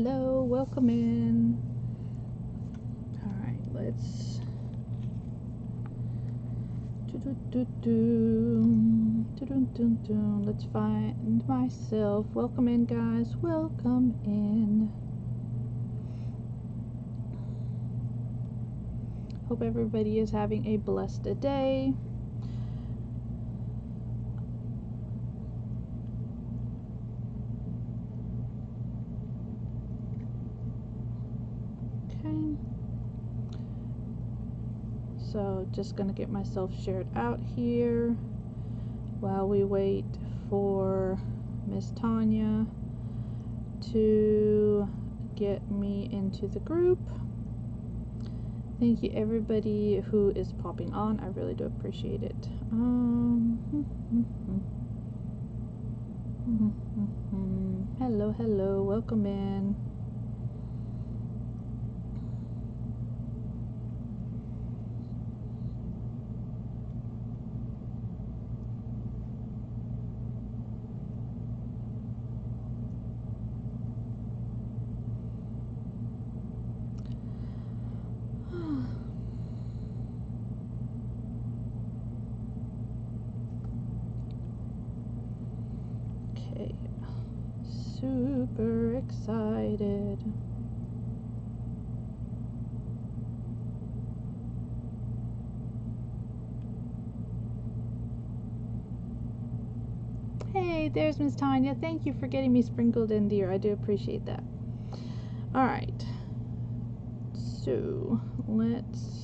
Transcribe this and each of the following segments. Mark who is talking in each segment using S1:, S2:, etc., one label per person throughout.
S1: Hello, welcome in. Alright, let's let's find myself. Welcome in, guys. Welcome in. Hope everybody is having a blessed day. Okay. So just gonna get myself shared out here while we wait for Miss Tanya to get me into the group. Thank you everybody who is popping on. I really do appreciate it. Hello, hello, welcome in. Okay, super excited. Hey, there's Miss Tanya. Thank you for getting me sprinkled in, dear. I do appreciate that. Alright. So, let's...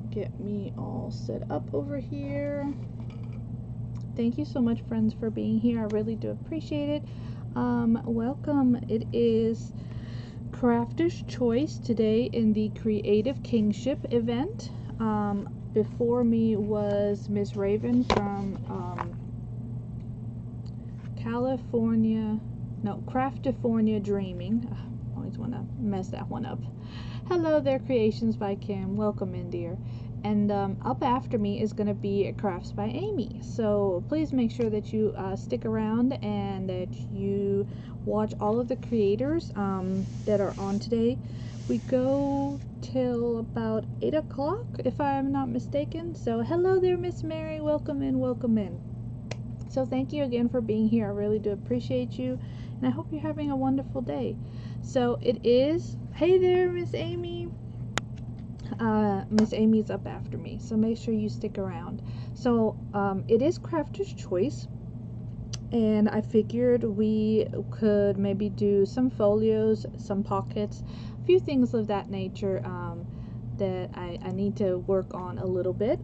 S1: get me all set up over here. Thank you so much, friends, for being here. I really do appreciate it. Welcome. It is Crafter's Choice today in the Creative Kingship event. Before me was Miss Raven from Craftifornia Dreaming. I always want to mess that one up. Hello there, Creations by Kim. Welcome in, dear. And up after me is going to be Crafts by Amiee. So please make sure that you stick around and that you watch all of the creators that are on today. We go till about 8 o'clock, if I'm not mistaken. So hello there, Miss Mary. Welcome in, welcome in. So thank you again for being here. I really do appreciate you. And I hope you're having a wonderful day. So it is... Hey there, Miss Amiee. Miss Amy's up after me, so make sure you stick around. So it is Crafter's Choice, and I figured we could maybe do some folios, some pockets, a few things of that nature that I need to work on a little bit.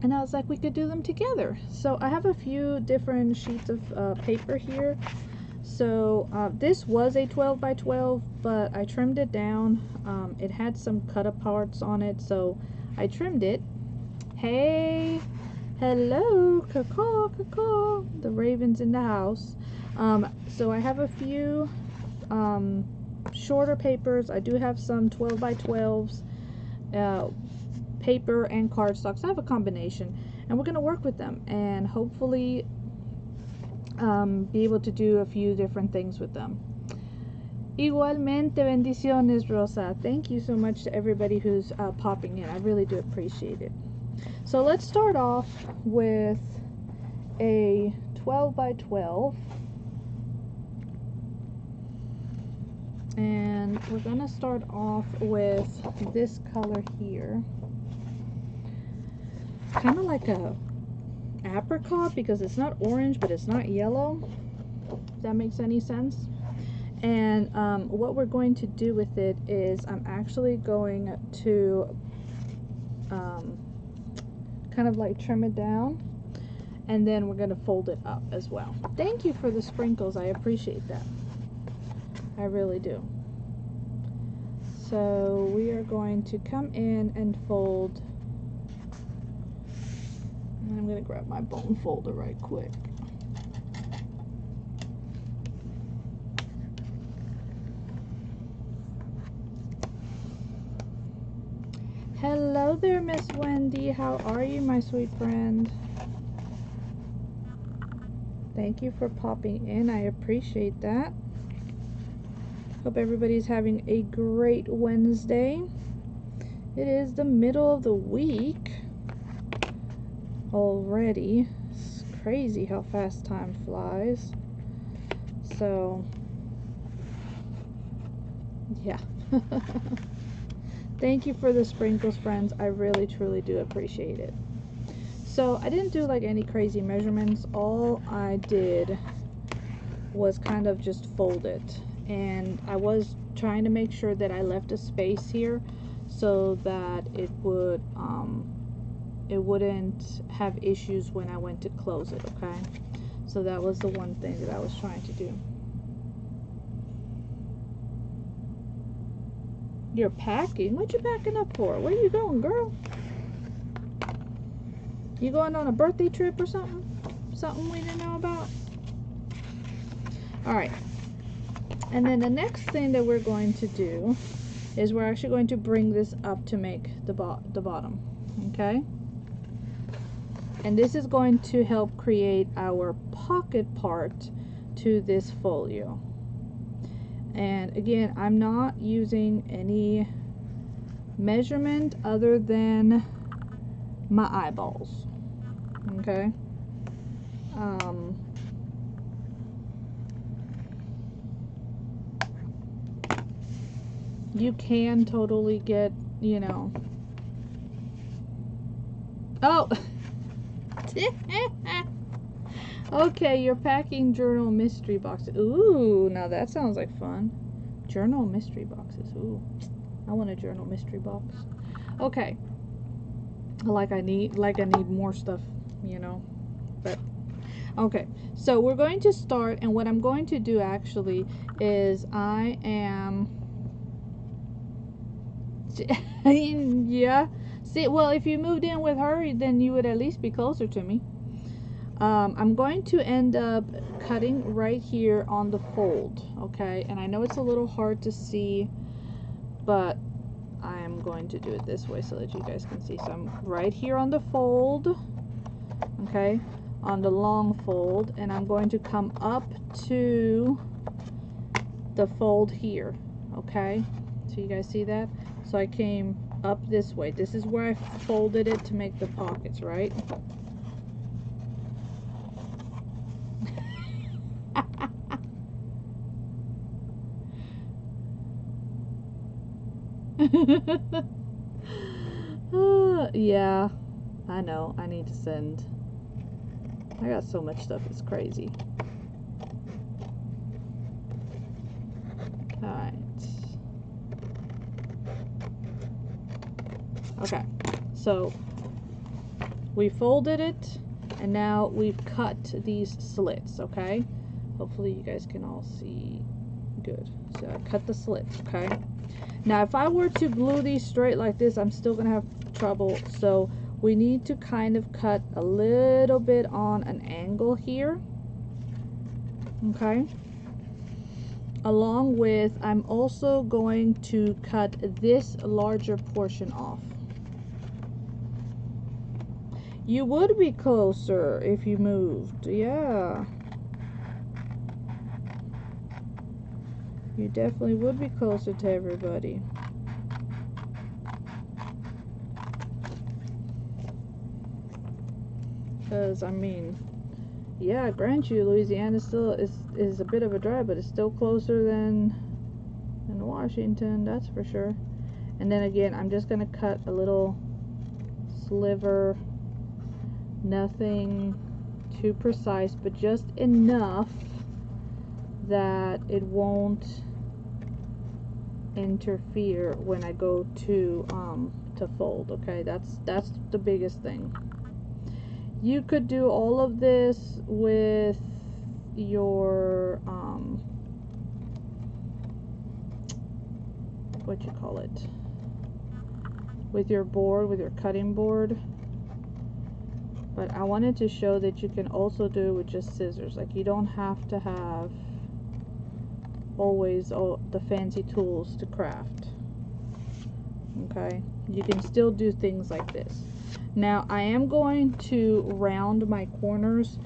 S1: And I was like, we could do them together. So I have a few different sheets of paper here. So this was a 12 by 12, but I trimmed it down. It had some cut aparts on it, so I trimmed it. Hey, hello, caw, caw, the raven's in the house. So I have a few shorter papers. I do have some 12 by 12s, paper and cardstock. So I have a combination, and we're gonna work with them and hopefully be able to do a few different things with them. Igualmente, bendiciones, Rosa. Thank you so much to everybody who's popping in. I really do appreciate it. So let's start off with a 12 by 12. And we're going to start off with this color here. Kind of like a apricot, because it's not orange but it's not yellow, if that makes any sense. And what we're going to do with it is I'm actually going to kind of like trim it down, and then we're going to fold it up as well. Thank you for the sprinkles. I appreciate that. I really do. So we are going to come in and fold. And I'm going to grab my bone folder right quick. Hello there, Miss Wendy. How are you, my sweet friend? Thank you for popping in. I appreciate that. Hope everybody's having a great Wednesday. It is the middle of the week already. It's crazy how fast time flies. So, yeah. Thank you for the sprinkles, friends. I really, truly do appreciate it. So, I didn't do like any crazy measurements. All I did was kind of just fold it. And I was trying to make sure that I left a space here so that it wouldn't have issues when I went to close it, okay? So that was the one thing that I was trying to do. You're packing? What you packing up for? Where you going, girl? You going on a birthday trip or something? Something we didn't know about? Alright. And then the next thing that we're going to do is we're actually going to bring this up to make the bottom. Okay? And this is going to help create our pocket part to this folio. And again, I'm not using any measurement other than my eyeballs. Okay? You can totally get, you know. Oh! Okay, you're packing journal mystery boxes. Ooh, now that sounds like fun. Journal mystery boxes. Ooh, I want a journal mystery box. Okay. Like I need more stuff, you know. But okay, so we're going to start, and what I'm going to do actually is I am yeah. See, well, if you moved in with her, then you would at least be closer to me. I'm going to end up cutting right here on the fold, okay? And I know it's a little hard to see, but I am going to do it this way so that you guys can see. So I'm right here on the fold, okay? On the long fold, and I'm going to come up to the fold here, okay? So you guys see that? So I came up this way. This is where I folded it to make the pockets, right? Yeah, I know. I need to send. I got so much stuff. It's crazy. Alright. Okay. So, we folded it, and now we've cut these slits, okay? Hopefully you guys can all see good. So, I cut the slits, okay? Now, if I were to glue these straight like this, I'm still going to have trouble. So, we need to kind of cut a little bit on an angle here. Okay? Along with, I'm also going to cut this larger portion off. You would be closer if you moved. Yeah. You definitely would be closer to everybody. Because, I mean, yeah, I grant you, Louisiana still is a bit of a drive, but it's still closer than Washington, that's for sure. And then again, I'm just going to cut a little sliver. Nothing too precise, but just enough that it won't interfere when I go to fold. Okay, that's the biggest thing. You could do all of this with your what you call it, with your board, with your cutting board, but I wanted to show that you can also do it with just scissors. Like, you don't have to have always all the fancy tools to craft. Okay, you can still do things like this. Now I am going to round my corners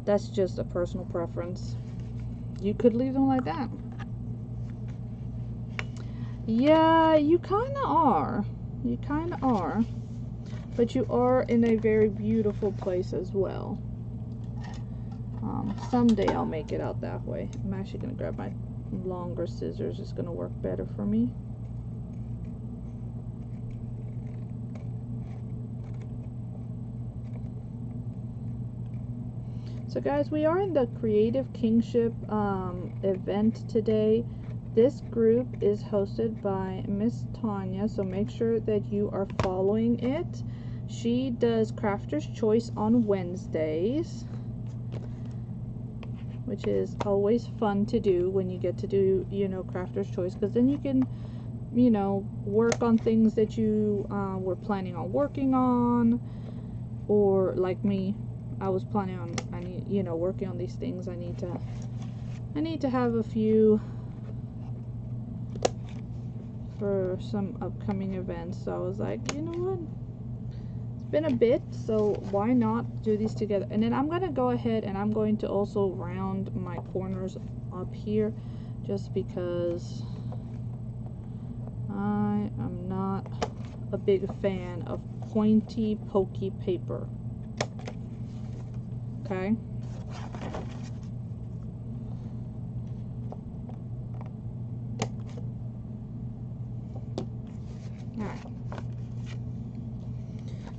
S1: That's just a personal preference. You could leave them like that. Yeah, you kind of are. You kind of are. But you are in a very beautiful place as well. Someday I'll make it out that way. I'm actually going to grab my longer scissors. It's going to work better for me. So guys, we are in the Creative Kinship event today. This group is hosted by Miss Tanya, so make sure that you are following it. She does Crafter's Choice on Wednesdays, which is always fun to do when you get to do, you know, Crafter's Choice, because then you can, you know, work on things that you were planning on working on, or like me, I was planning on, working on these things. I need to have a few for some upcoming events. So I was like, you know what? It's been a bit, so why not do these together? And then I'm going to go ahead and I'm going to also round my corners up here, just because I am not a big fan of pointy, pokey paper. Okay. Alright.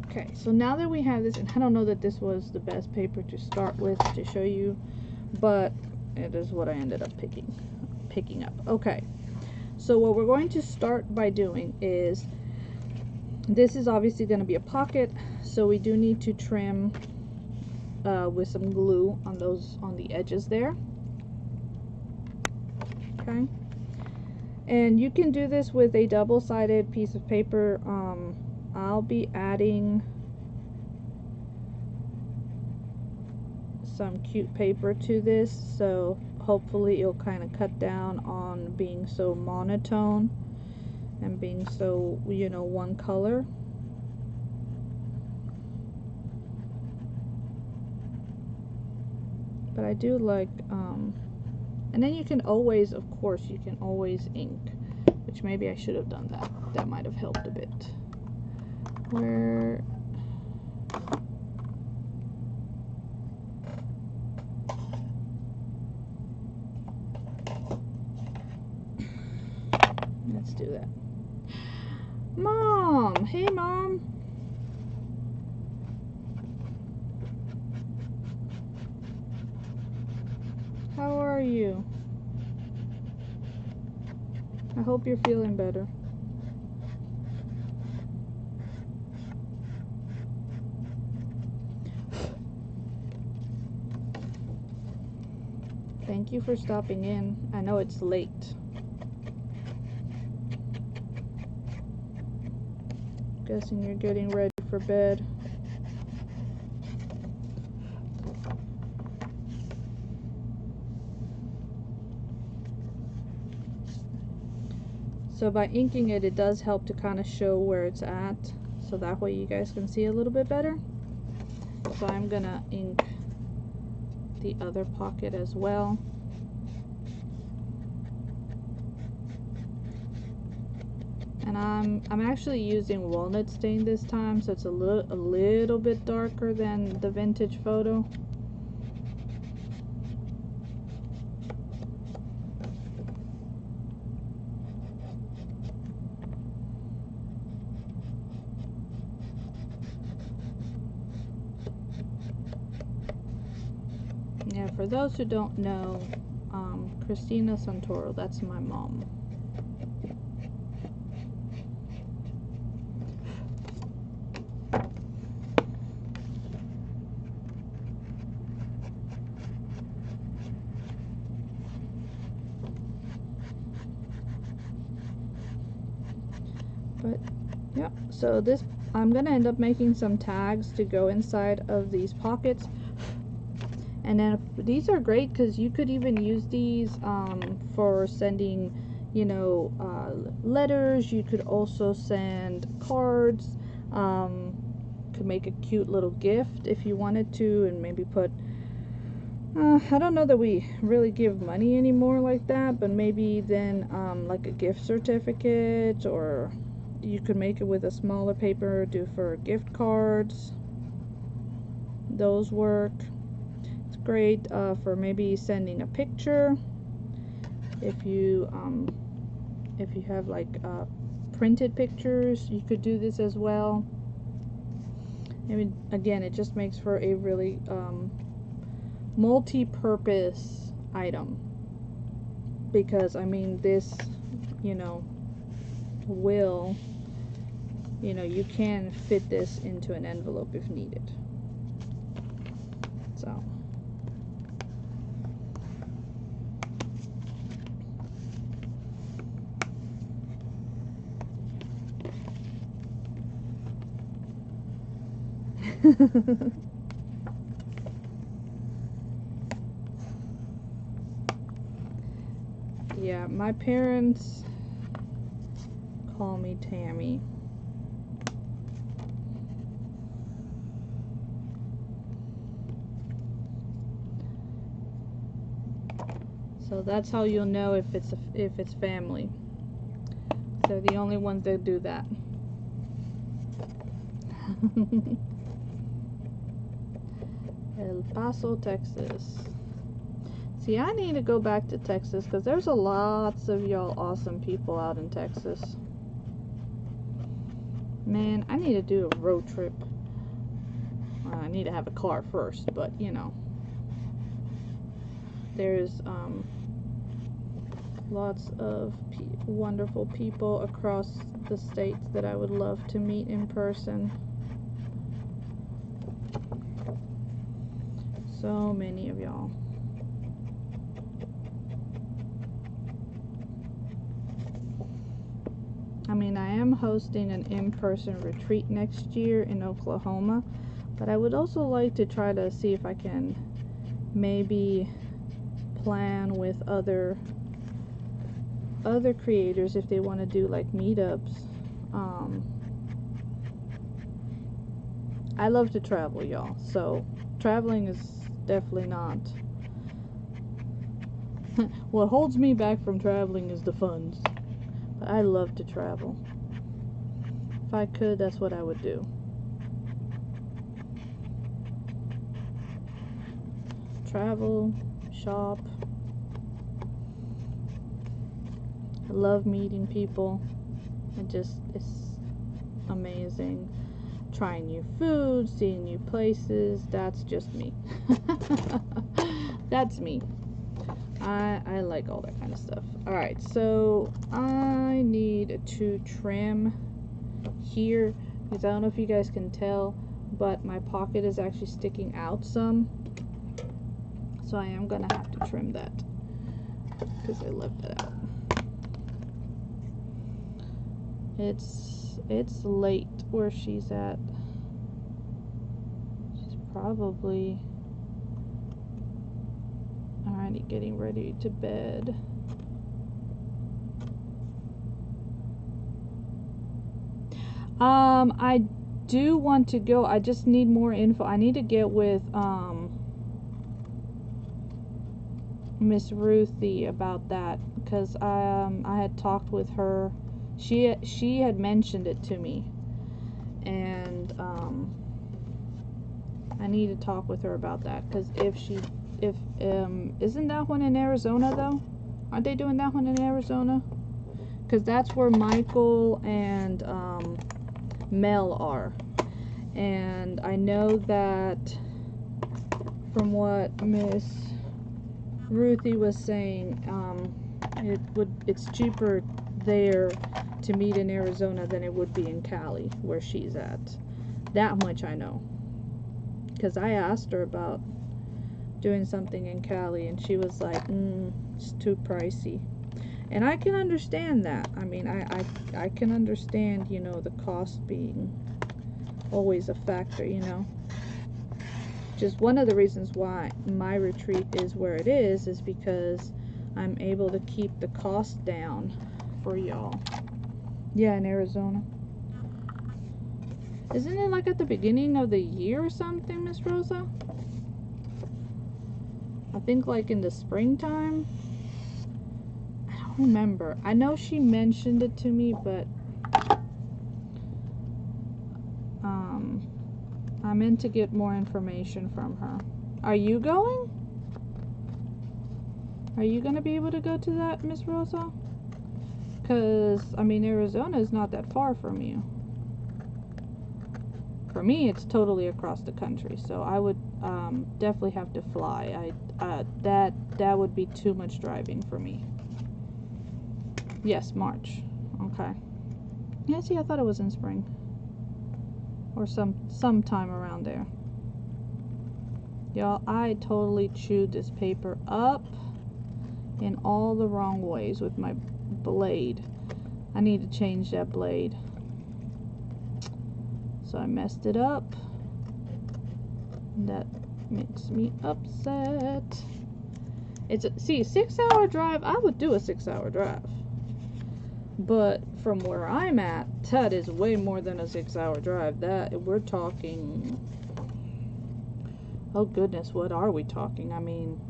S1: Okay, so now that we have this, and I don't know that this was the best paper to start with to show you, but it is what I ended up picking up. Okay, so what we're going to start by doing is, this is obviously going to be a pocket, so we do need to trim with some glue on the edges there. Okay, and you can do this with a double-sided piece of paper. I'll be adding some cute paper to this, so hopefully it'll kind of cut down on being so monotone and being so, you know, one color. But I do like, and then you can always, of course, you can always ink, which maybe I should have done that. That might have helped a bit. Where, let's do that. Mom! Hey, Mom! How are you? I hope you're feeling better. Thank you for stopping in. I know it's late. Guessing you're getting ready for bed. So by inking it, it does help to kind of show where it's at, so that way you guys can see a little bit better. So I'm gonna ink the other pocket as well. And I'm actually using walnut stain this time, so it's a little bit darker than the vintage photo. Yeah, for those who don't know, Christina Santoro, that's my mom. But yeah, so this, I'm gonna end up making some tags to go inside of these pockets. And then these are great because you could even use these for sending, you know, letters. You could also send cards. Could make a cute little gift if you wanted to, and maybe put I don't know that we really give money anymore like that, but maybe then like a gift certificate, or you could make it with a smaller paper, do for gift cards. Those work. It's great for maybe sending a picture. If you have like printed pictures, you could do this as well. I mean, again, it just makes for a really multi-purpose item, because I mean this, you know, will, you know, you can fit this into an envelope if needed. So yeah, my parents call me Tammy. So that's how you'll know if it's family. They're the only ones that do that. El Paso, Texas. See, I need to go back to Texas because there's a lots of y'all awesome people out in Texas. Man, I need to do a road trip. I need to have a car first, but you know, there's lots of wonderful people across the states that I would love to meet in person. So many of y'all. I mean, I am hosting an in-person retreat next year in Oklahoma, but I would also like to try to see if I can maybe plan with other creators if they want to do like meetups. I love to travel, y'all, so traveling is definitely not what holds me back from traveling is the funds. But I love to travel. If I could, that's what I would do. Travel, shop. I love meeting people. It's amazing. Trying new food, seeing new places. That's just me. That's me. I like all that kind of stuff. Alright, so I need to trim here because I don't know if you guys can tell, but my pocket is actually sticking out some. So I am gonna have to trim that because I left it out. It's late where she's at. She's probably already getting ready to bed. I do want to go. I just need more info. I need to get with Miss Ruthie about that because I had talked with her. She had mentioned it to me, and I need to talk with her about that because if isn't that one in Arizona though? Aren't they doing that one in Arizona? Because that's where Michael and Mel are, and I know that from what Miss Ruthie was saying, it's cheaper there to meet in Arizona than it would be in Cali where she's at. That much I know, because I asked her about doing something in Cali and she was like, it's too pricey. And I can understand that. I mean, I can understand, you know, the cost being always a factor, you know. Just one of the reasons why my retreat is where it is because I'm able to keep the cost down for y'all. Yeah, in Arizona. Isn't it like at the beginning of the year or something, Miss Rosa? I think like in the springtime. I don't remember. I know she mentioned it to me, but I meant to get more information from her. Are you going? Are you gonna be able to go to that, Miss Rosa? Because, I mean, Arizona is not that far from you. For me, it's totally across the country, so I would definitely have to fly. That would be too much driving for me. Yes, March. Okay. Yeah, see, I thought it was in spring. Or sometime around there. Y'all, I totally chewed this paper up in all the wrong ways with my blade. I need to change that blade. So I messed it up. That makes me upset. It's a 6-hour drive. I would do a 6-hour drive. But from where I'm at, that is way more than a 6-hour drive. That we're talking. Oh goodness, what are we talking? I mean,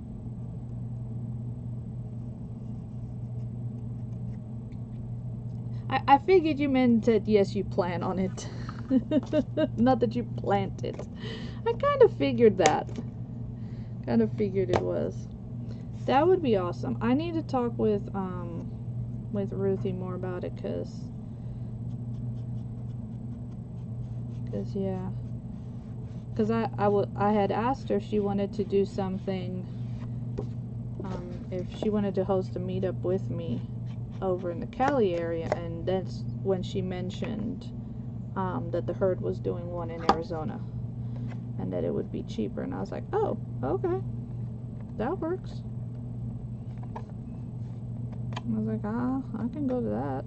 S1: I figured you meant that yes, you plan on it. Not that you plant it. I kind of figured that. Kind of figured it was. That would be awesome. I need to talk with Ruthie more about it, cause yeah, cause I had asked her if she wanted to do something, if she wanted to host a meetup with me over in the Cali area, and that's when she mentioned that the herd was doing one in Arizona and that it would be cheaper, and I was like, oh, okay, that works. I was like, I can go to that.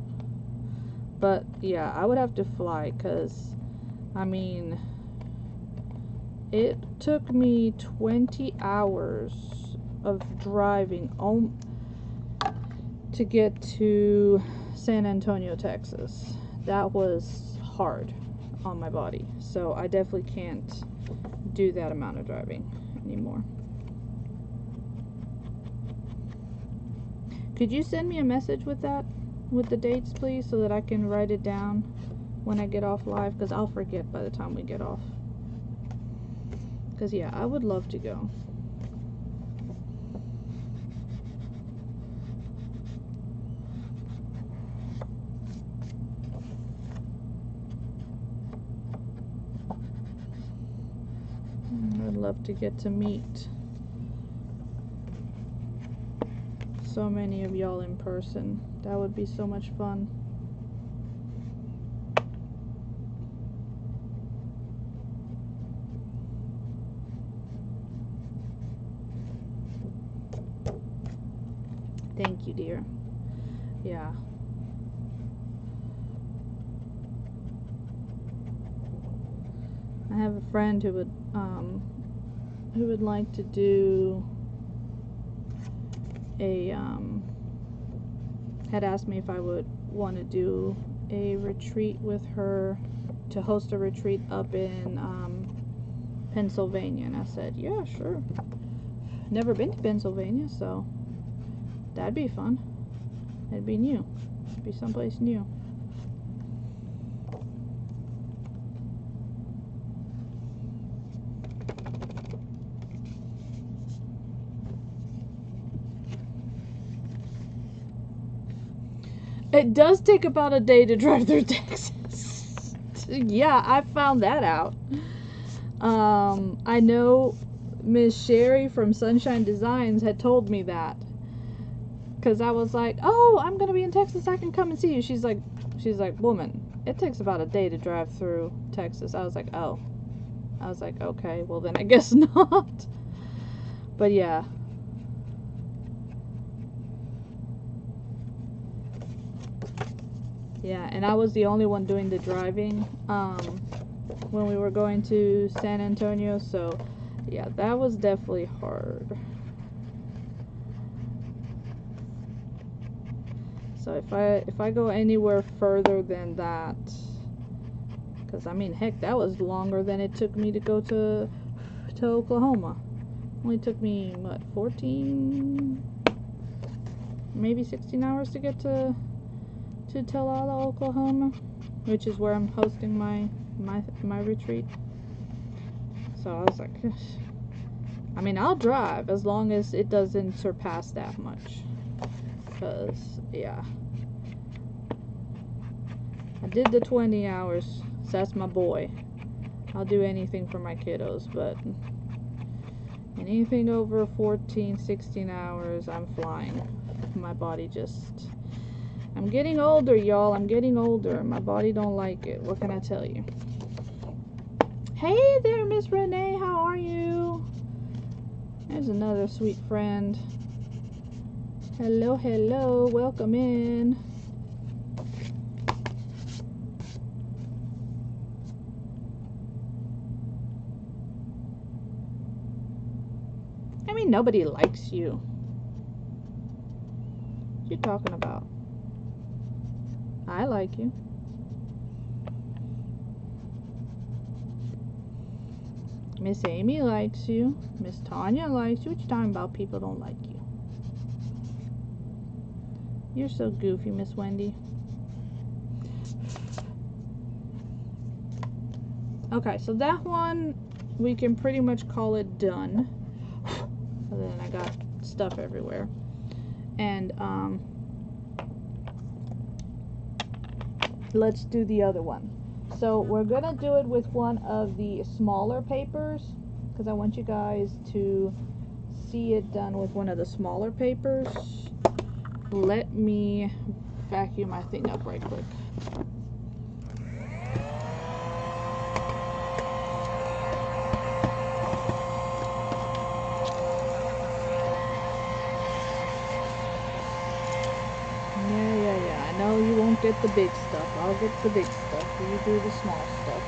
S1: But yeah, I would have to fly, because I mean, it took me 20 hours of driving to get to San Antonio, Texas. That was hard on my body, so I definitely can't do that amount of driving anymore. Could you send me a message with that, with the dates, please, so that I can write it down when I get off live, because I'll forget by the time we get off. Because yeah, I would love to go. I'd love to get to meet so many of y'all in person. That would be so much fun. Thank you, dear. Yeah. I have a friend who would like to do a had asked me if I would want to do a retreat with her, to host a retreat up in Pennsylvania, and I said, yeah, sure. Never been to Pennsylvania, so that'd be fun. It'd be new. It'd be someplace new. It does take about a day to drive through Texas. Yeah, I found that out. I know Miss Sherry from Sunshine Designs had told me that, because I was like, oh, I'm gonna be in Texas, I can come and see you. She's like, woman, it takes about a day to drive through Texas. I was like, oh. I was like, okay, well then I guess not. But yeah. Yeah, and I was the only one doing the driving when we were going to San Antonio, so yeah, that was definitely hard. So if I go anywhere further than that, because I mean, heck, that was longer than it took me to go to Oklahoma. Only took me, what, 14, maybe 16 hours to get to Talala, Oklahoma, which is where I'm hosting my retreat. So I was like, I mean, I'll drive as long as it doesn't surpass that much. Because, yeah. I did the 20 hours, so that's my boy. I'll do anything for my kiddos, but anything over 14, 16 hours, I'm flying. My body just... I'm getting older, y'all. I'm getting older. My body don't like it. What can I tell you? Hey there, Miss Renee. How are you? There's another sweet friend. Hello, hello. Welcome in. I mean, nobody likes you. What you talking about? I like you. Miss Amy likes you. Miss Tanya likes you. What you talking about? People don't like you. You're so goofy, Miss Wendy. Okay, so that one we can pretty much call it done. Other than I got stuff everywhere. And let's do the other one. So we're gonna do it with one of the smaller papers because I want you guys to see it done with one of the smaller papers. Let me vacuum my thing up right quick. Yeah. I know you won't get the big stuff. I'll get the big stuff. You do the small stuff.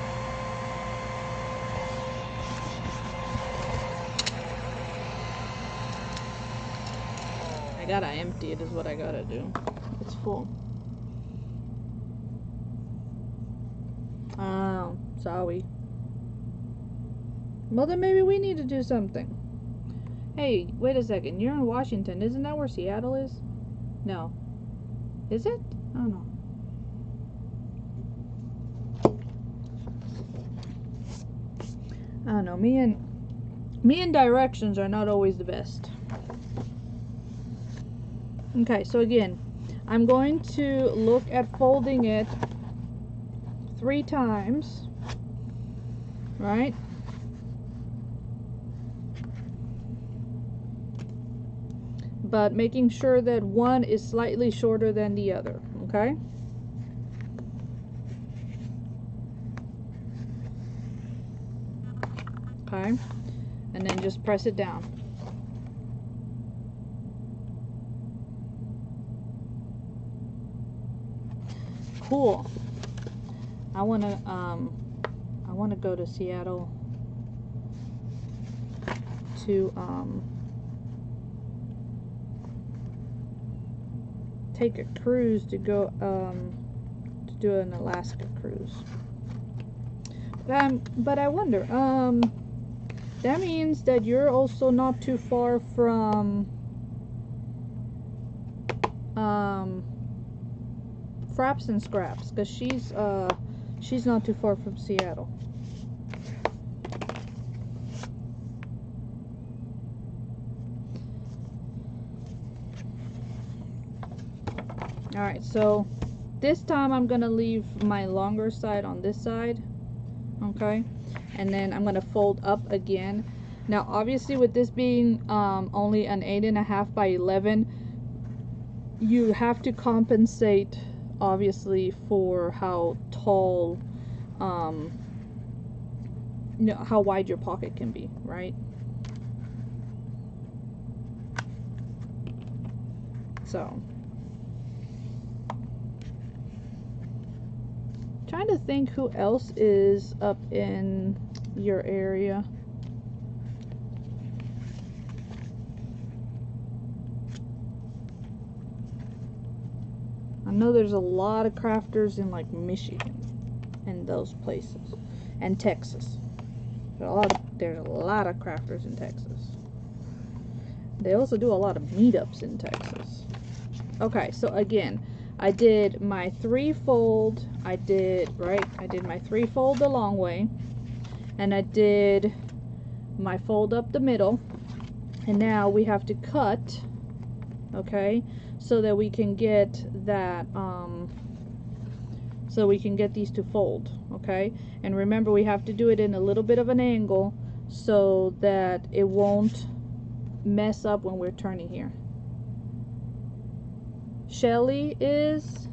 S1: I gotta empty it is what I gotta do. It's full. Oh, sorry. Well, then maybe we need to do something. Hey, wait a second. You're in Washington. Isn't that where Seattle is? No. Is it? I don't know. I don't know. Me and directions are not always the best. Okay, so again, I'm going to look at folding it 3 times, right? But making sure that one is slightly shorter than the other, okay? Okay, and then just press it down. Cool. I wanna go to Seattle to take a cruise to go to do an Alaska cruise. But I wonder, that means that you're also not too far from Fraps and Scraps, because she's not too far from Seattle. Alright, so this time I'm gonna leave my longer side on this side, okay, and then I'm gonna fold up again. Now obviously with this being only an 8.5 by 11, you have to compensate obviously for how tall, you know, how wide your pocket can be, right? So trying to think who else is up in your area. I know there's a lot of crafters in like Michigan and those places, and Texas. There's a lot of crafters in Texas. They also do a lot of meetups in Texas. Okay, so again, I did my 3-fold. I did my 3-fold the long way, and I did my fold up the middle, and now we have to cut, okay, so that we can get that so we can get these to fold, okay? And remember, we have to do it in a little bit of an angle so that it won't mess up when we're turning here. Shelly is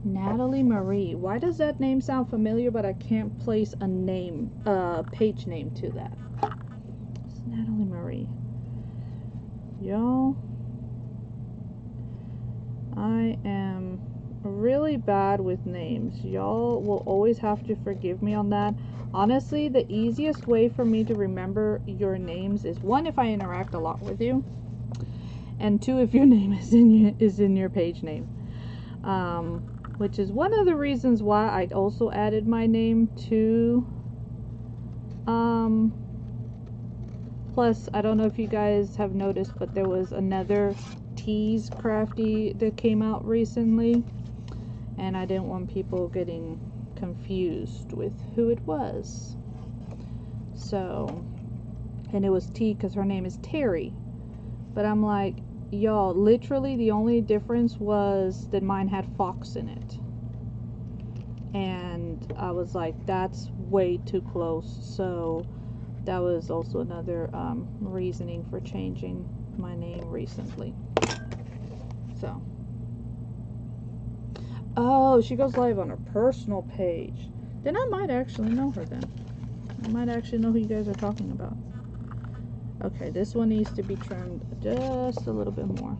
S1: Natalie Marie. Why does that name sound familiar, but I can't place a name, page name to that? It's Natalie Marie. Y'all, I am really bad with names. Y'all will always have to forgive me on that. Honestly, the easiest way for me to remember your names is, 1, if I interact a lot with you, and 2, if your name is in your page name. Which is one of the reasons why I also added my name to plus, I don't know if you guys have noticed, but there was another Tease Crafty that came out recently, and I didn't want people getting confused with who it was. So, and it was T because her name is Terry, but I'm like, y'all, literally the only difference was that mine had Fox in it, and I was like, that's way too close. So that was also another reasoning for changing my name recently. So, oh, she goes live on her personal page. Then I might actually know her then. I might actually know who you guys are talking about. Okay, this one needs to be trimmed just a little bit more.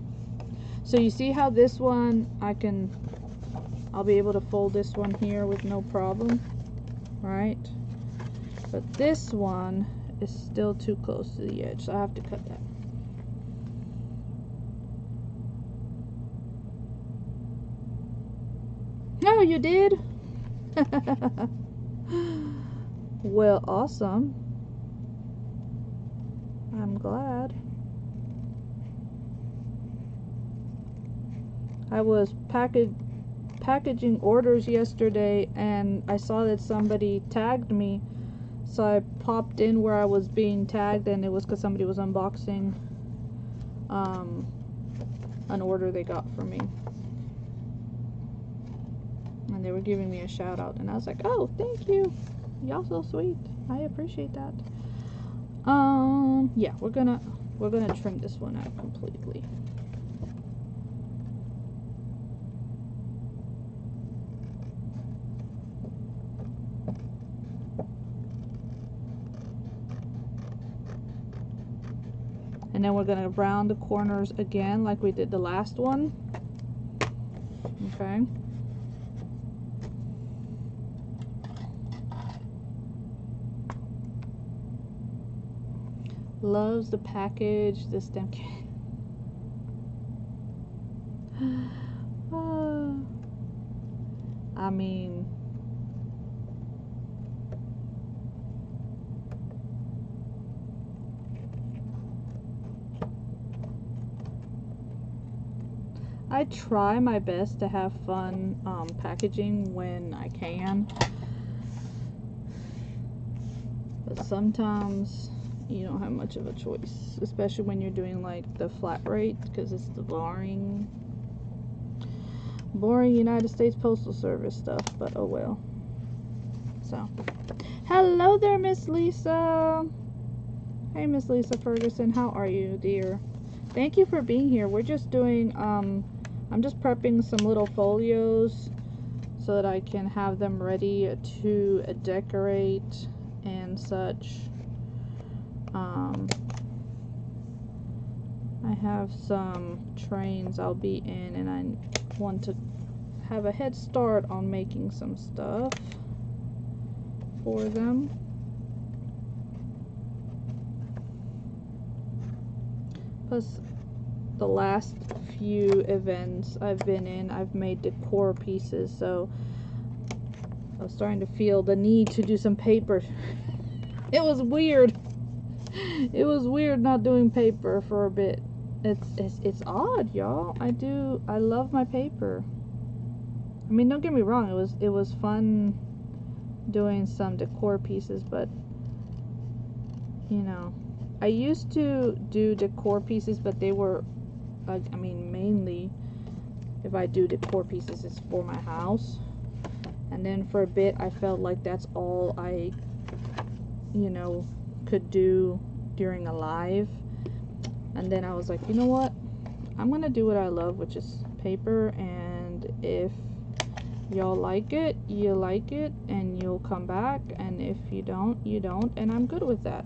S1: So you see how this one, I'll be able to fold this one here with no problem, right? But this one is still too close to the edge, so I have to cut that. No, you did? Well, awesome. I'm glad. I was packaging orders yesterday, and I saw that somebody tagged me, so I popped in where I was being tagged, and it was because somebody was unboxing an order they got from me, and they were giving me a shout out, and I was like, oh, thank you, y'all so sweet, I appreciate that. Yeah, we're gonna trim this one out completely. And then we're gonna round the corners again like we did the last one. Okay. Loves the package, the stem kit. I mean, I try my best to have fun packaging when I can, but sometimes you don't have much of a choice, especially when you're doing like the flat rate, because it's the boring United States Postal Service stuff, but oh well. So, hello there, Miss Lisa. Hey, Miss Lisa Ferguson, how are you, dear? Thank you for being here. We're just doing I'm just prepping some little folios so that I can have them ready to decorate and such. I have some trains I'll be in, and I want to have a head start on making some stuff for them. Plus, the last few events I've been in, I've made decor pieces, so I was starting to feel the need to do some paper. It was weird. It was weird not doing paper for a bit. It's odd, y'all. I love my paper. I mean, don't get me wrong, it was fun doing some decor pieces, but you know, I used to do decor pieces, but they were like, I mean, mainly if I do decor pieces, it's for my house. And then for a bit, I felt like that's all I, could do during a live. And then I was like, you know what? I'm gonna do what I love, which is paper. And if y'all like it, you like it, and you'll come back. And if you don't, you don't. And I'm good with that,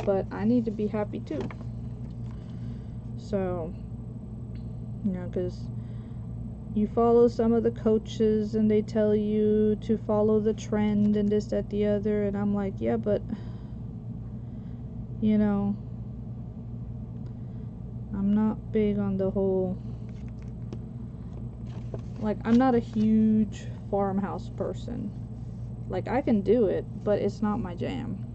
S1: But I need to be happy too. So, because you follow some of the coaches and they tell you to follow the trend and this, that, the other, and I'm like, yeah, but I'm not big on the whole, like, I'm not a huge farmhouse person. Like, I can do it, but it's not my jam.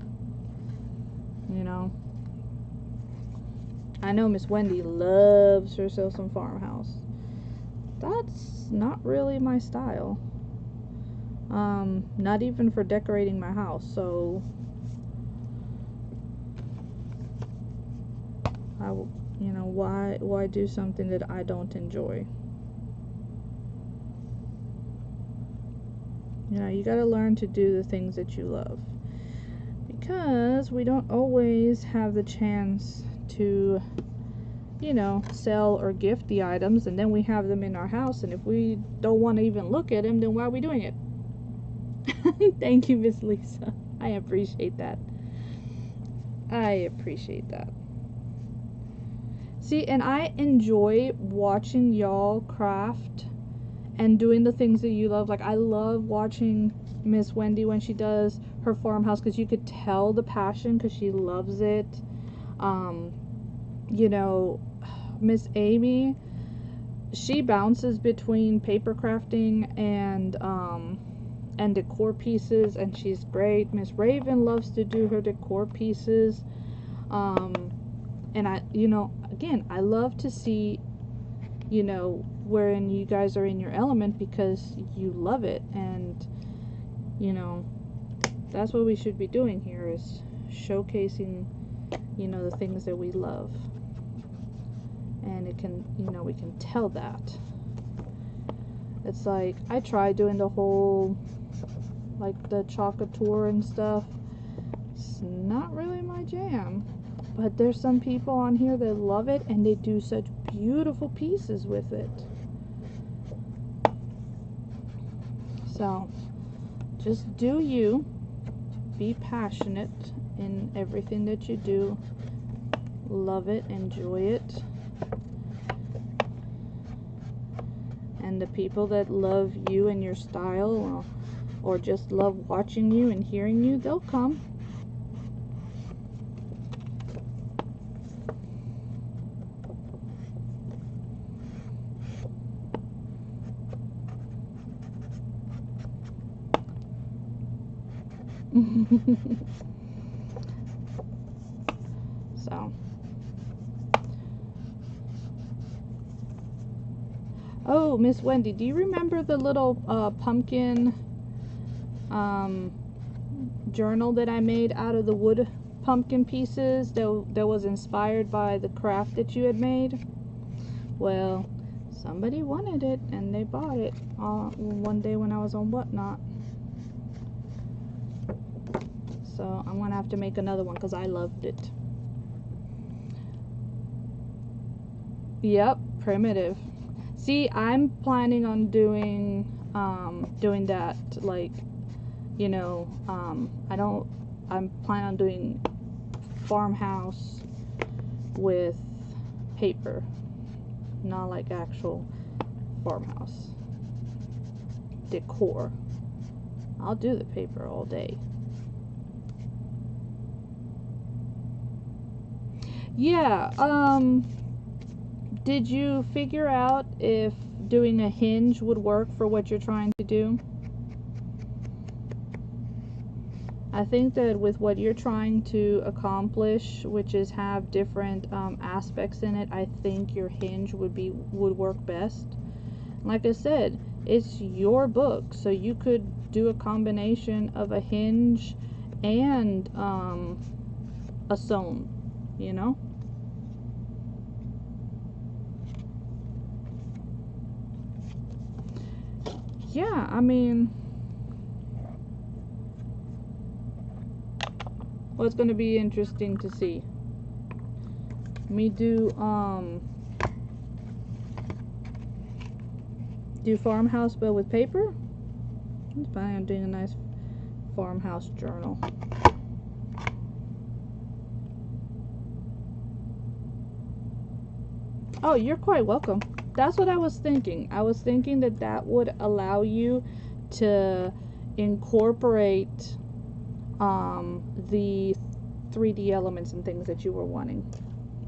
S1: I know Miss Wendy loves herself some farmhouse. That's not really my style. Not even for decorating my house. So why do something that I don't enjoy? You gotta learn to do the things that you love, because we don't always have the chance to sell or gift the items, and then we have them in our house, and if we don't want to even look at them, then why are we doing it? Thank you, Miss Lisa. I appreciate that. See, and I enjoy watching y'all craft and doing the things that you love. Like, I love watching Miss Wendy when she does her farmhouse, because you could tell the passion, because she loves it. Miss Amiee, she bounces between paper crafting and decor pieces, and she's great. Miss Raven loves to do her decor pieces. And I love to see, wherein you guys are in your element, because you love it, and that's what we should be doing here, is showcasing the things that we love. And it can, we can tell that. It's like, I tried doing the whole, like, the chocolate tour and stuff. It's not really my jam. But there's some people on here that love it, and they do such beautiful pieces with it. So, just do you. Be passionate in everything that you do. Love it, enjoy it. And the people that love you and your style, or just love watching you and hearing you, they'll come. So, oh, Miss Wendy, do you remember the little pumpkin journal that I made out of the wood pumpkin pieces that was inspired by the craft that you had made? Well, somebody wanted it, and they bought it one day when I was on Whatnot. So I'm gonna have to make another one, because I loved it. Yep, primitive. See, I'm planning on doing that, like, I'm planning on doing farmhouse with paper, not like actual farmhouse decor. I'll do the paper all day. Yeah, did you figure out if doing a hinge would work for what you're trying to do? I think that with what you're trying to accomplish, which is have different aspects in it, I think your hinge would work best. Like I said, it's your book, so you could do a combination of a hinge and a sewn, you know. Yeah, I mean, well, it's going to be interesting to see me do farmhouse but with paper. I'm planning on doing a nice farmhouse journal. Oh, you're quite welcome. That's what I was thinking. I was thinking that that would allow you to incorporate the 3D elements and things that you were wanting.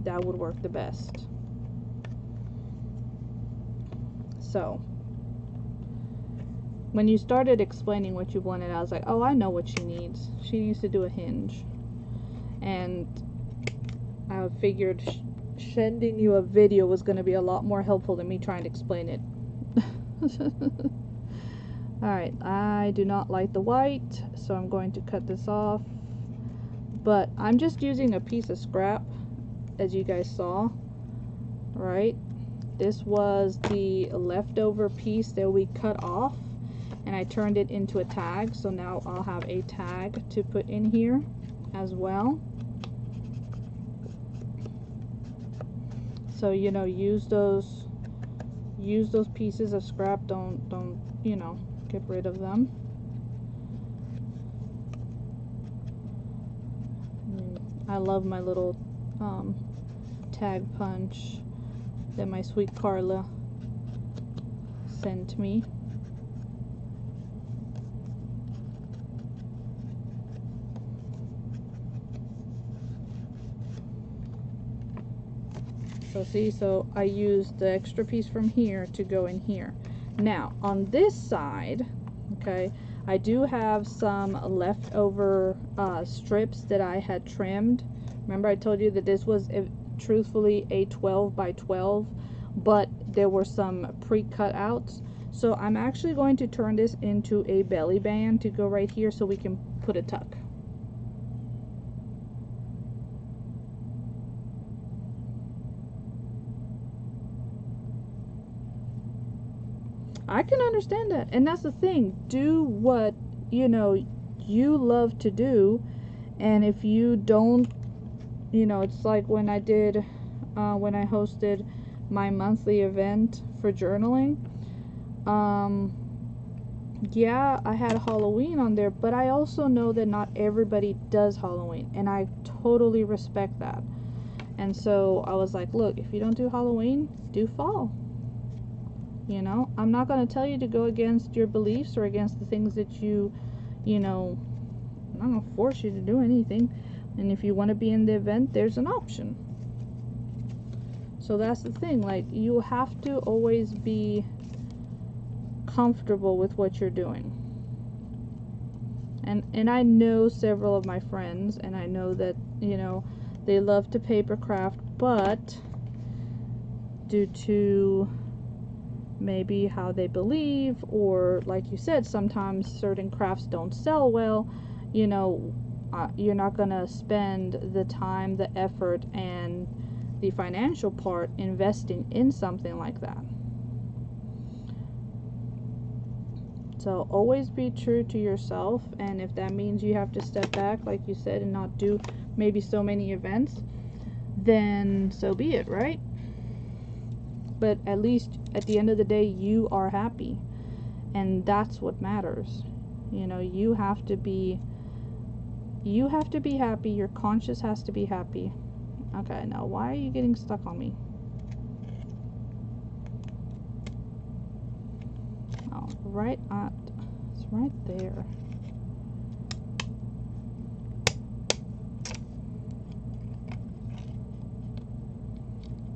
S1: That would work the best. So when you started explaining what you wanted, I was like, oh, I know what she needs. She needs to do a hinge. And I figured sending you a video was going to be a lot more helpful than me trying to explain it. Alright, I do not like the white, so I'm going to cut this off. But I'm just using a piece of scrap, as you guys saw. Right? This was the leftover piece that we cut off, and I turned it into a tag, so now I'll have a tag to put in here as well. So, you know, use those pieces of scrap. Don't, you know, get rid of them. I love my little tag punch that my sweet Carla sent me. So see, so I used the extra piece from here to go in here. Now on this side, okay, I do have some leftover strips that I had trimmed. Remember I told you that this was truthfully a 12 by 12, but there were some pre-cut outs. So I'm actually going to turn this into a belly band to go right here so we can put a tuck. I can understand that, and that's the thing. Do what, you know, you love to do, and if you don't, you know, it's like when I did, when I hosted my monthly event for journaling. Yeah, I had Halloween on there, but I also know that not everybody does Halloween, and I totally respect that. And so I was like, look, if you don't do Halloween, do fall. You know, I'm not going to tell you to go against your beliefs or against the things that you know, I'm not going to force you to do anything. And if you want to be in the event, there's an option. So that's the thing, like, you have to always be comfortable with what you're doing. And I know several of my friends, and I know that, you know, they love to paper craft, but due to maybe how they believe, or like you said, sometimes certain crafts don't sell well, you know, you're not going to spend the time, the effort, and the financial part investing in something like that. So always be true to yourself, and if that means you have to step back, like you said, and not do maybe so many events, then so be it, right? But at least at the end of the day, you are happy, and that's what matters. You know, you have to be happy. Your conscience has to be happy. Okay, now why are you getting stuck on me? Oh, right at, it's right there.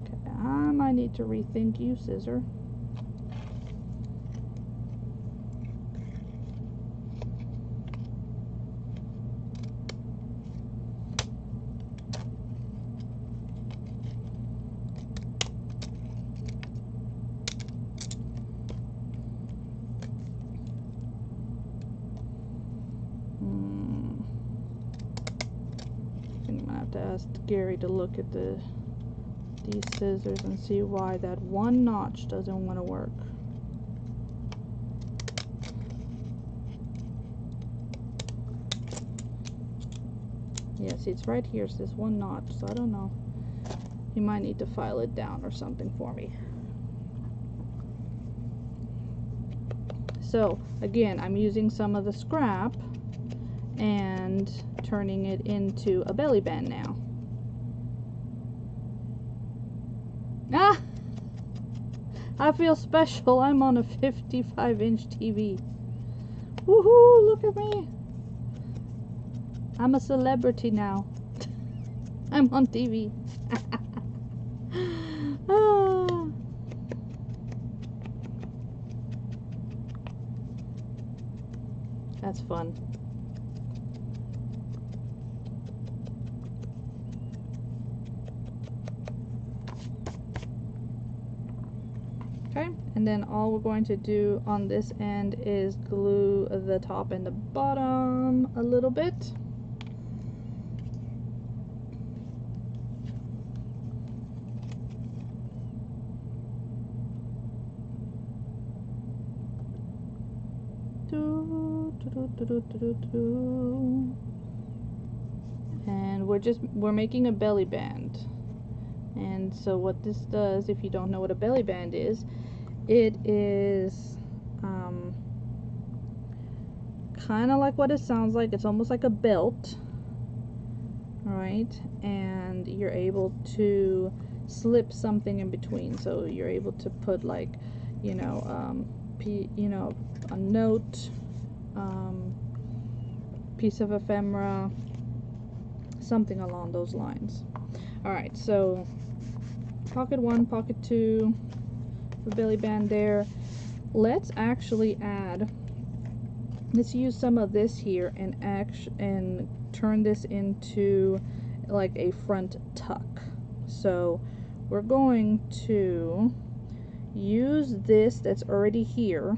S1: Okay, I might need to rethink you, scissor. have to ask Gary to look at these scissors and see why that one notch doesn't want to work. Yes, it's right here. It's this one notch, so I don't know. You might need to file it down or something for me. So again, I'm using some of the scrap and turning it into a belly band now. Ah! I feel special. I'm on a 55-inch TV. Woohoo! Look at me. I'm a celebrity now. I'm on TV. Ah. That's fun. Okay, and then all we're going to do on this end is glue the top and the bottom a little bit. And we're making a belly band. And so what this does, if you don't know what a belly band is, it is kind of like what it sounds like. It's almost like a belt, right? And you're able to slip something in between. So you're able to put, like, you know, a note, piece of ephemera, something along those lines. Alright, so pocket 1, pocket 2, the belly band there. Let's actually let's use some of this here and turn this into like a front tuck. So we're going to use this that's already here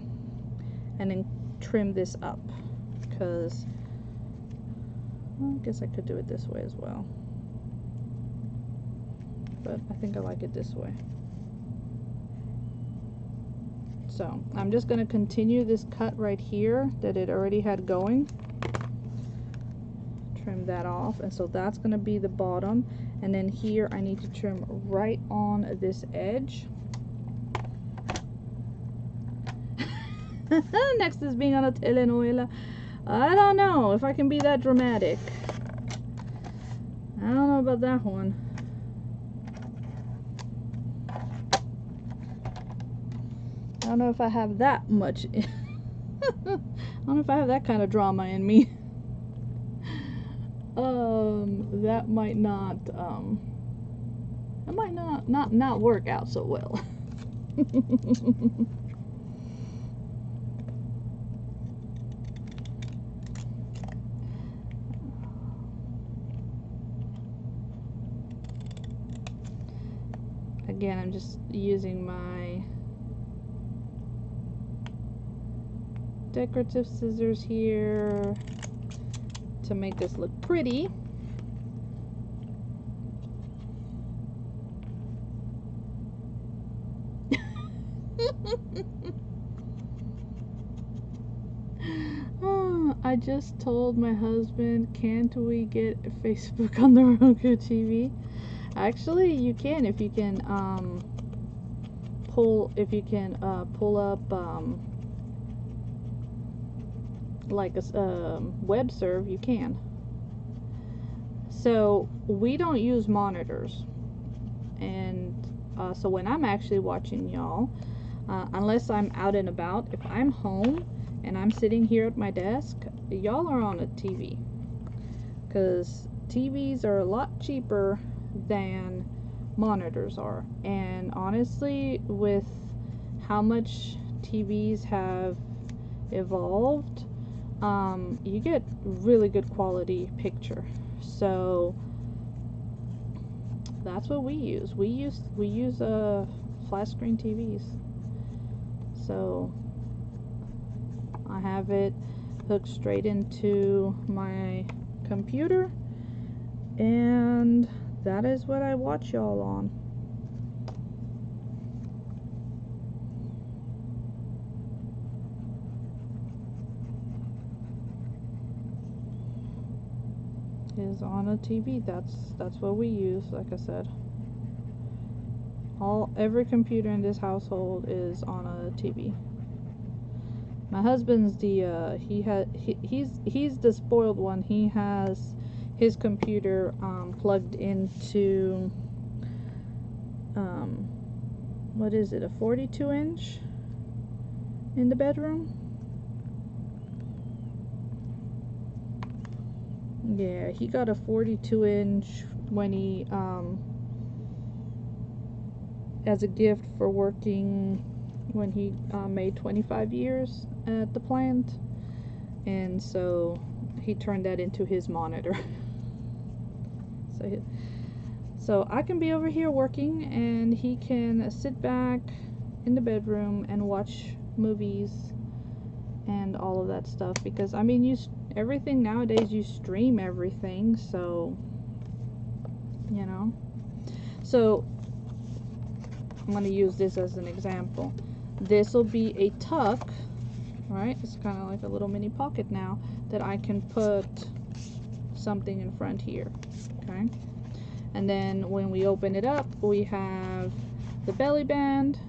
S1: and then trim this up, because I guess I could do it this way as well, but I think I like it this way. So I'm just going to continue this cut right here that it already had going, trim that off, and so that's going to be the bottom, and then here I need to trim right on this edge. Next is being on a telenovela. I don't know if I can be that dramatic. I don't know about that one. I don't know if I have that much. I don't know if I have that kind of drama in me. That might not work out so well. Again, I'm just using my decorative scissors here to make this look pretty. Oh, I just told my husband, can't we get Facebook on the Roku TV? Actually, you can if you can pull up like a web serve. You can. So we don't use monitors, and so when I'm actually watching y'all, unless I'm out and about, if I'm home and I'm sitting here at my desk, y'all are on a TV, because TVs are a lot cheaper than monitors are. And honestly, with how much TVs have evolved, you get really good quality picture. So that's what we use. We use flat screen TVs. So I have it hooked straight into my computer, And that is what I watch y'all on. Is on a TV. That's what we use, like I said. Every computer in this household is on a TV. My husband's he's the spoiled one. He has his computer plugged into what is it, a 42-inch in the bedroom? Yeah, he got a 42-inch when he as a gift for working when he made 25 years at the plant, and so he turned that into his monitor. So I can be over here working and he can sit back in the bedroom and watch movies and all of that stuff, because I mean, everything nowadays, you stream everything, so you know. So I'm going to use this as an example. This will be a tuck, right? It's kind of like a little mini pocket now that I can put something in front here, okay? And then when we open it up, we have the belly band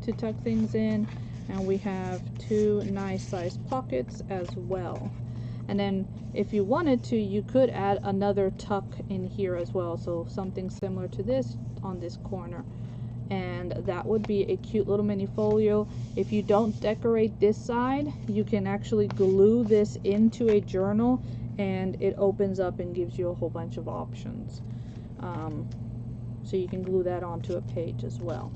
S1: to tuck things in, and we have two nice sized pockets as well. And then if you wanted to, you could add another tuck in here as well, so something similar to this on this corner, and that would be a cute little mini folio. If you don't decorate this side, you can actually glue this into a journal and it opens up and gives you a whole bunch of options. So you can glue that onto a page as well.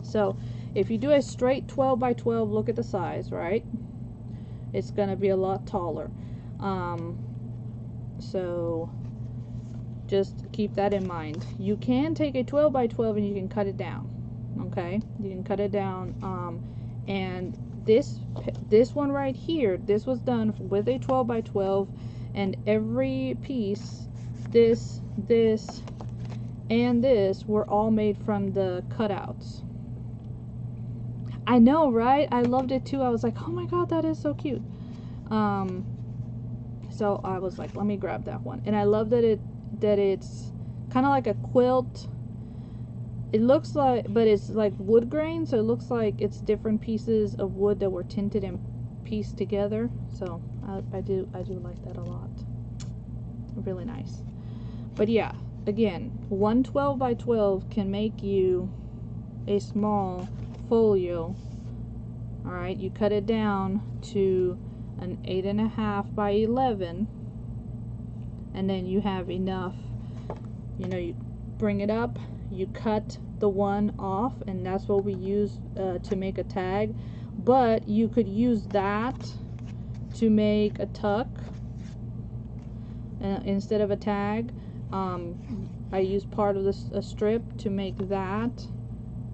S1: So if you do a straight 12 by 12, look at the size, right? It's going to be a lot taller. So just keep that in mind. You can take a 12 by 12 and you can cut it down. Okay, you can cut it down. And this one right here, this was done with a 12 by 12, and every piece, this, and this were all made from the cutouts. I know, right? I loved it too. I was like, oh my god, that is so cute. So I was like, let me grab that one. And I love that it's kind of like a quilt. It looks like, but it's like wood grain, so it looks like it's different pieces of wood that were tinted and pieced together. So I do like that a lot. Really nice. But yeah, again, one 12 by 12 can make you a small folio. All right, you cut it down to an 8.5 by 11, and then you have enough. You know, you bring it up, you cut the one off, and that's what we use to make a tag. But you could use that to make a tuck instead of a tag. I use part of a strip to make that.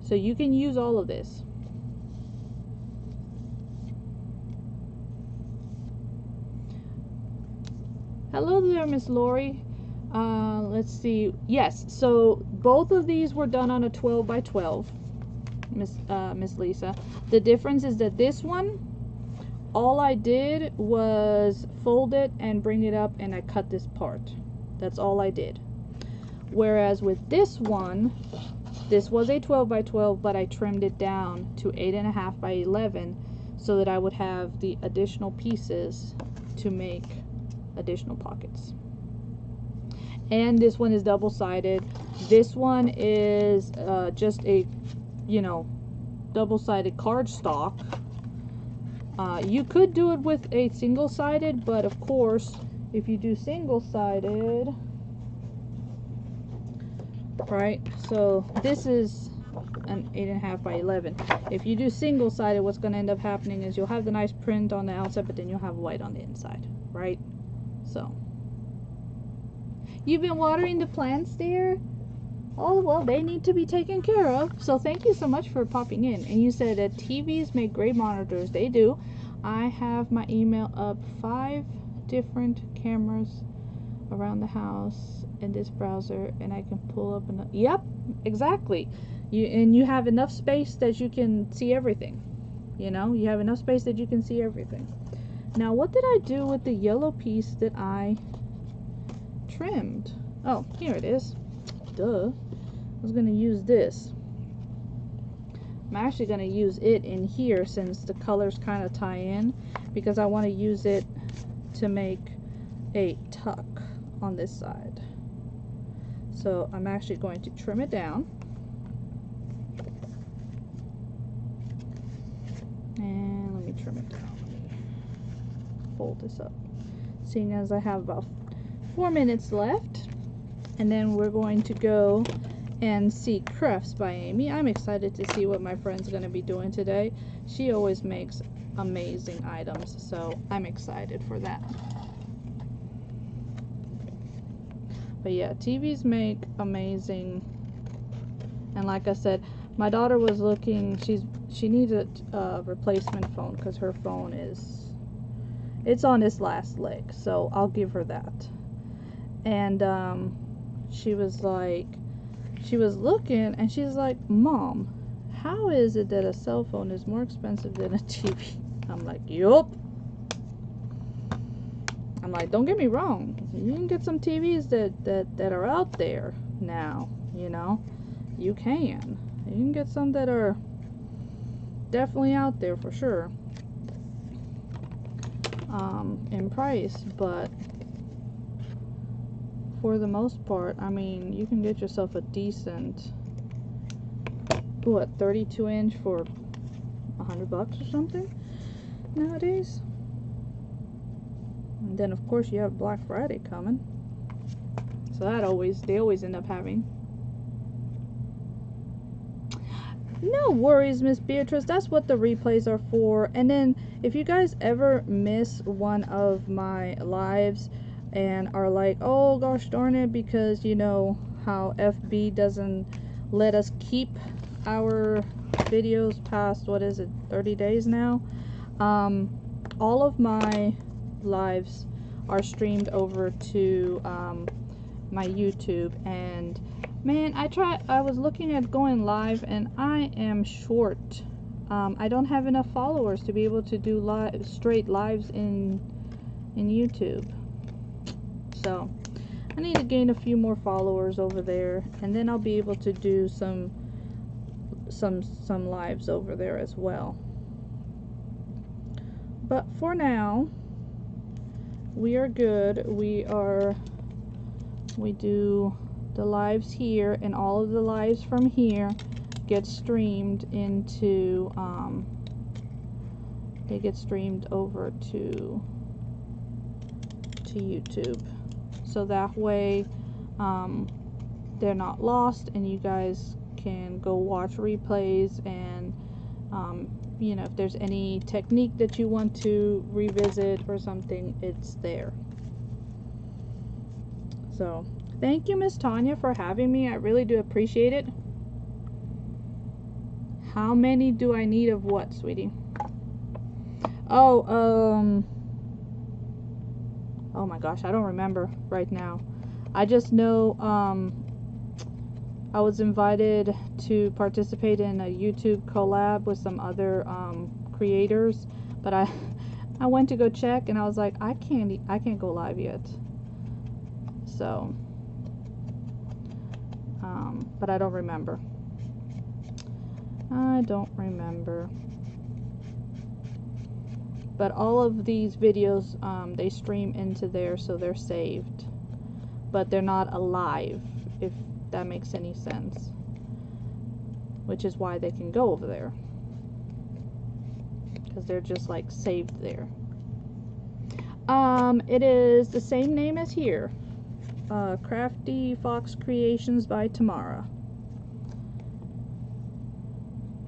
S1: So you can use all of this. Hello there, Miss Lori. Let's see. Yes, so both of these were done on a 12 by 12, Miss Lisa. The difference is that this one, all I did was fold it and bring it up, and I cut this part. That's all I did. Whereas with this one, this was a 12 by 12, but I trimmed it down to 8.5 by 11 so that I would have the additional pieces to make additional pockets. And this one is double-sided. This one is just a, you know, double-sided cardstock. You could do it with a single-sided, but of course, if you do single-sided, right, so this is an 8.5 by 11. If you do single-sided, what's going to end up happening is you'll have the nice print on the outside, but then you'll have white on the inside, right? So you've been watering the plants, dear? Oh, well, they need to be taken care of. So thank you so much for popping in. And you said that TVs make great monitors. They do. I have my email up 5 different cameras around the house in this browser, and I can pull up and yep, exactly. You have enough space that you can see everything. You know, you have enough space that you can see everything. Now, what did I do with the yellow piece that I trimmed? Oh, here it is. Duh. I was gonna use this. I'm actually gonna use it in here since the colors kind of tie in, because I want to use it to make a tuck on this side. So I'm actually going to trim it down. And let me trim it down. Let me fold this up. Seeing as I have about 4 minutes left, and then we're going to go and see Crafts by Amiee. I'm excited to see what my friend's going to be doing today. She always makes amazing items, so I'm excited for that. But yeah, TVs make amazing. And like I said, my daughter was looking, she needed a replacement phone because her phone it's on its last leg, so I'll give her that. And she was looking and she's like, Mom, how is it that a cell phone is more expensive than a TV? I'm like, yup. I'm like, don't get me wrong, you can get some TVs that are out there now, you know. You can get some that are definitely out there for sure, in price, but for the most part, I mean, you can get yourself a decent, what, 32-inch for $100 or something nowadays. And then of course you have Black Friday coming, so they always end up having. No worries, Miss Beatrice, that's what the replays are for. And then if you guys ever miss one of my lives and are like, oh gosh darn it, because you know how FB doesn't let us keep our videos past, what is it, 30 days now, all of my lives are streamed over to my YouTube. And man, I was looking at going live and I am short. I don't have enough followers to be able to do straight lives in YouTube. So I need to gain a few more followers over there, and then I'll be able to do some lives over there as well. But for now, we are good. We do the lives here, and all of the lives from here get streamed into they get streamed over to YouTube, so that way they're not lost and you guys can go watch replays. And you know, if there's any technique that you want to revisit or something, it's there. So thank you, Miss Tanya, for having me. I really do appreciate it. How many do I need of what, sweetie? Oh, oh my gosh, I don't remember right now. I just know I was invited to participate in a YouTube collab with some other creators, but I went to go check and I was like, I can't go live yet. So but I don't remember. But all of these videos, they stream into there, so they're saved, but they're not alive, if that makes any sense, which is why they can go over there, because they're just like saved there. It is the same name as here, Crafty Fox Creations by Tamara.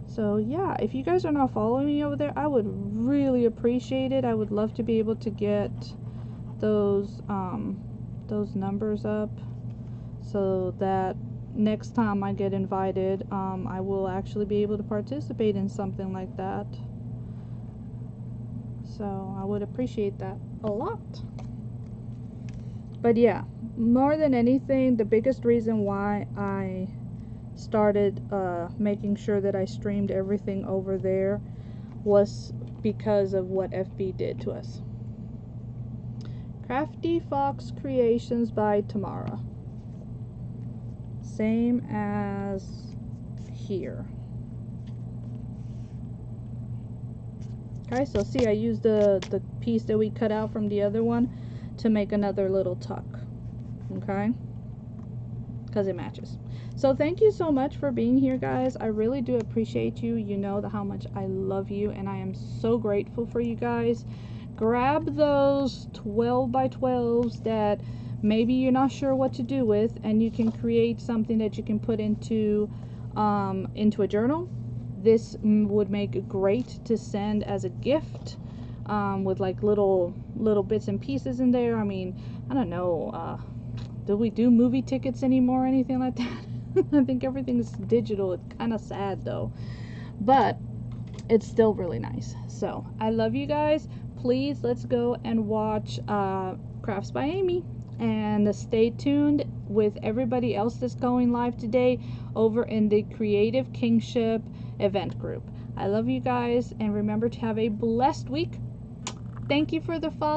S1: So yeah, if you guys are not following me over there, I would really appreciate it. I would love to be able to get those numbers up, so that next time I get invited, I will actually be able to participate in something like that. So I would appreciate that a lot. But yeah, more than anything, the biggest reason why I started making sure that I streamed everything over there was because of what FB did to us. Crafty Fox Creations by Tamara. Same as here. Okay, so see, I used the piece that we cut out from the other one to make another little tuck. Okay, because it matches. So thank you so much for being here, guys. I really do appreciate you. You know how much I love you, and I am so grateful for you guys. Grab those 12 by 12s that maybe you're not sure what to do with, and you can create something that you can put into a journal. This would make great to send as a gift, with like little bits and pieces in there. I mean, I don't know, do we do movie tickets anymore or anything like that? I think everything's digital. It's kind of sad though, but it's still really nice. So I love you guys. Please, let's go and watch Crafts by Amiee, and stay tuned with everybody else that's going live today over in the Creative Kinship Event Group. I love you guys, and remember to have a blessed week. Thank you for the follow.